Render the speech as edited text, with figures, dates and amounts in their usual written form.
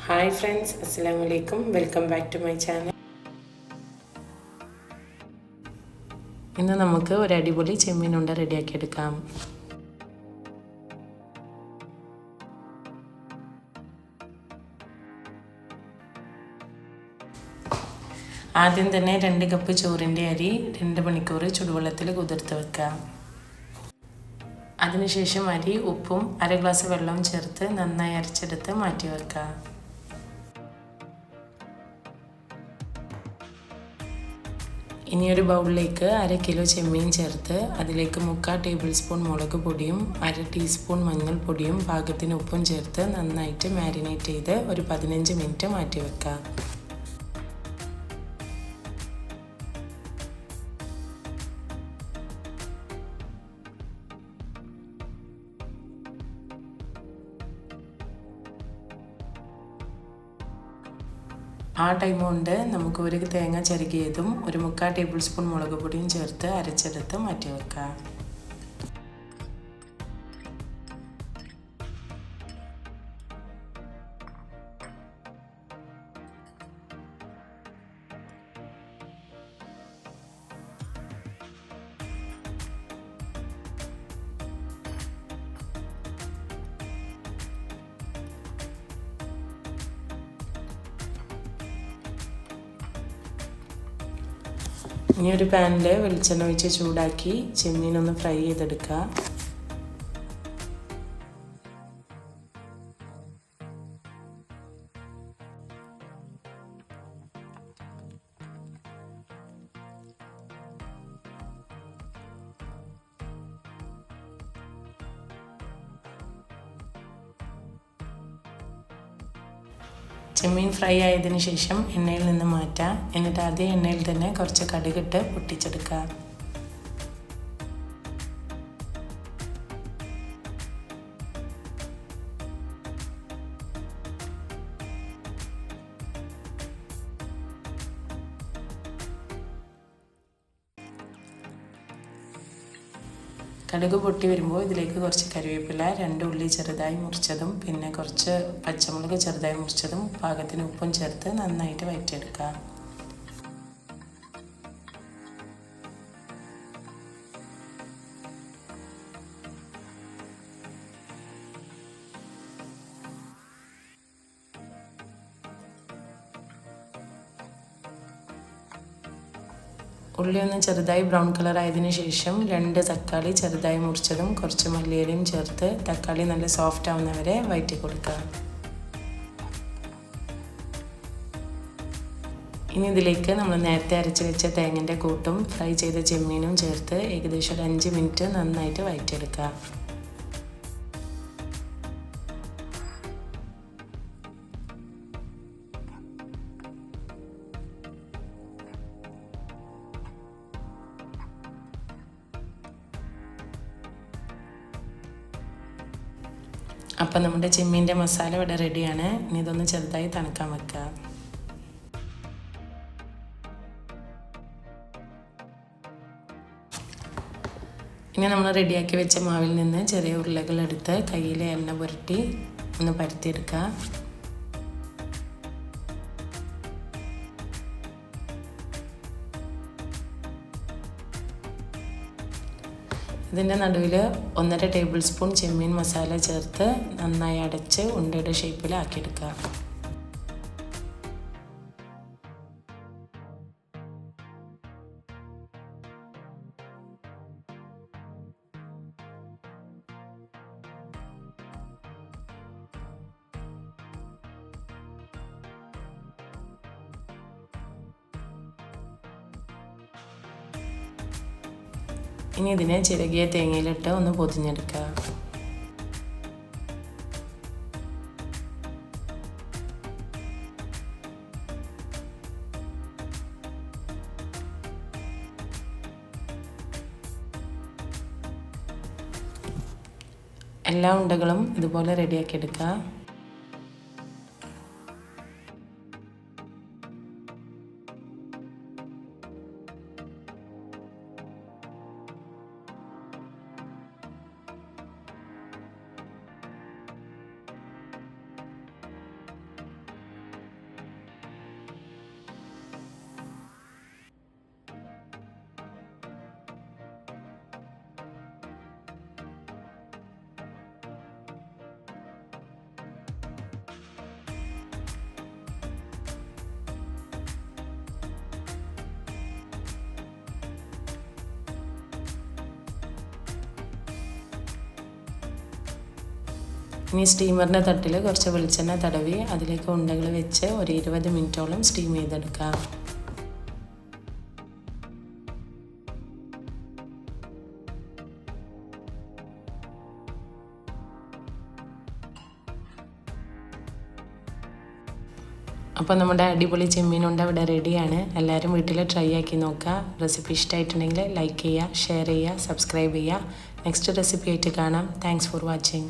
Hi friends, അസ്സലാമു അലൈക്കും. Welcome back to my channel. ഇന്ന് നമുക്ക് ഒരു അടിപൊളി ചെമ്മീൻ ഉണ്ട റെഡിയാക്കി എടുക്കാം. ആദ്യം തന്നെ 2 കപ്പ് ചോറിൻ്റെ അരി 2 മണിക്കൂർ ചുടുവെള്ളത്തിൽ കുതിർത്ത് വെക്കാം. അതിനുശേഷം അരി ഉപ്പും 1/2 ഗ്ലാസ് വെള്ളവും ചേർത്ത് നന്നായി അരച്ചെടുത്ത് മാറ്റി വെക്കാം. ഇനി ഒരു ബൗളിലേക്ക് 1/2 കിലോ ചെമ്മീൻ ചേർത്ത് അതിലേക്ക് 3/4 ടേബിൾ സ്പൂൺ മുളക് പൊടിയും 1/2 ടീസ്പൂൺ മഞ്ഞൾപ്പൊടിയും പാകത്തിന് ഉപ്പും ചേർത്ത് നന്നായിട്ട് മാരിനേറ്റ് ചെയ്ത് ഒരു 15 മിനിറ്റ് മാറ്റി വെക്കാം. ആ ടൈം കൊണ്ട് നമുക്ക് ഒരു തേങ്ങ ചിരകിയതും ഒരു 3/4 ടേബിൾ സ്പൂൺ മുളക് പൊടിയും ചേർത്ത് അരച്ചെടുത്ത് മാറ്റി വെക്കാം. ഇനി ഒരു പാനിൽ വെളിച്ചെണ്ണ ഒഴിച്ച് ചൂടാക്കി ചെമ്മീനൊന്ന് ഫ്രൈ ചെയ്തെടുക്കുക. ചെമ്മീൻ ഫ്രൈ ആയതിനു ശേഷം എണ്ണയിൽ നിന്ന് മാറ്റാം. എന്നിട്ട് അതേ എണ്ണയിൽ തന്നെ കുറച്ച് കടുകിട്ട് പൊട്ടിച്ചെടുക്കുക. കടുക് പൊട്ടി വരുമ്പോൾ ഇതിലേക്ക് കുറച്ച് കറിവേപ്പില, 2 ഉള്ളി ചെറുതായി മുറിച്ചതും പിന്നെ കുറച്ച് പച്ചമുളക് ചെറുതായി മുറിച്ചതും പാകത്തിന് ഉപ്പും ചേർത്ത് നന്നായിട്ട് വഴറ്റിയെടുക്കുക. ഉള്ളി ഒന്ന് ചെറുതായി ബ്രൗൺ കളർ ആയതിനു ശേഷം 2 തക്കാളി ചെറുതായി മുറിച്ചതും കുറച്ച് മല്ലിയിലയും ചേർത്ത് തക്കാളി നല്ല സോഫ്റ്റ് ആവുന്നവരെ വഴറ്റി കൊടുക്കുക. ഇനി ഇതിലേക്ക് നമ്മൾ നേരത്തെ അരച്ച് വെച്ച തേങ്ങൻ്റെ കൂട്ടും ഫ്രൈ ചെയ്ത ചെമ്മീനും ചേർത്ത് ഏകദേശം ഒരു 5 മിനിറ്റ് നന്നായിട്ട് വഴറ്റിയെടുക്കുക. അപ്പം നമ്മുടെ ചെമ്മീൻ്റെ മസാല ഇവിടെ റെഡിയാണ്. ഇനി ഇതൊന്ന് ചെറുതായി തണുക്കാൻ വെക്കുക. ഇനി നമ്മൾ റെഡിയാക്കി വെച്ച മാവിൽ നിന്ന് ചെറിയ ഉരുളകൾ എടുത്ത് കയ്യിൽ എണ്ണ പുരട്ടി ഒന്ന് പരത്തിയെടുക്കുക. ഇതിൻ്റെ നടുവിൽ 1/2 ടേബിൾ സ്പൂൺ ചെമ്മീൻ മസാല ചേർത്ത് നന്നായി അടച്ച് ഉണ്ടയുടെ ഷേപ്പിലാക്കിയെടുക്കുക. ഇനി ഇതിനെ ചിരകിയ തേങ്ങയിലിട്ട് ഒന്ന് പൊതിഞ്ഞെടുക്കുക. എല്ലാ ഉണ്ടകളും ഇതുപോലെ റെഡിയാക്കി എടുക്കുക. ഇനി സ്റ്റീമറിൻ്റെ തട്ടിൽ കുറച്ച് വെളിച്ചെണ്ണ തടവി അതിലേക്ക് ഉണ്ടകൾ വെച്ച് ഒരു 20 മിനിറ്റോളം സ്റ്റീം ചെയ്തെടുക്കുക. അപ്പോൾ നമ്മുടെ അടിപൊളി ചെമ്മീനുണ്ട ഇവിടെ റെഡിയാണ്. എല്ലാവരും വീട്ടിൽ ട്രൈ ആക്കി നോക്കുക. റെസിപ്പി ഇഷ്ടമായിട്ടുണ്ടെങ്കിൽ ലൈക്ക് ചെയ്യുക, ഷെയർ ചെയ്യുക, സബ്സ്ക്രൈബ് ചെയ്യുക. നെക്സ്റ്റ് റെസിപ്പി ആയിട്ട് കാണാം. Thanks for watching.